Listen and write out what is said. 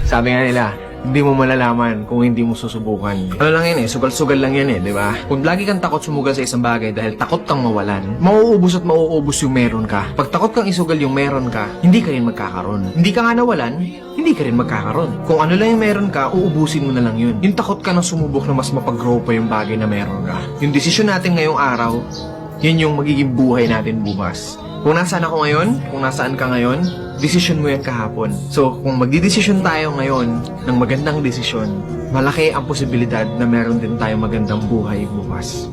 Sabi nga nila, hindi mo malalaman kung hindi mo susubukan. Ano lang yan eh, sugal-sugal lang yan eh, di ba? Kung lagi kang takot sumugal sa isang bagay dahil takot kang mawalan, mauubos at mauubos yung meron ka. Pag takot kang isugal yung meron ka, hindi ka rin magkakaroon. Hindi ka nga nawalan, hindi ka rin magkakaroon. Kung ano lang yung meron ka, uubusin mo na lang yun. Yung takot ka na sumubok na mas mapag-grow pa yung bagay na meron ka. Yung desisyon natin ngayong araw, yun yung magiging buhay natin bukas. Kung nasaan ako ngayon, kung nasaan ka ngayon, desisyon mo yan kahapon. So, kung magdidesisyon tayo ngayon ng magandang desisyon, malaki ang posibilidad na meron din tayong magandang buhay bukas.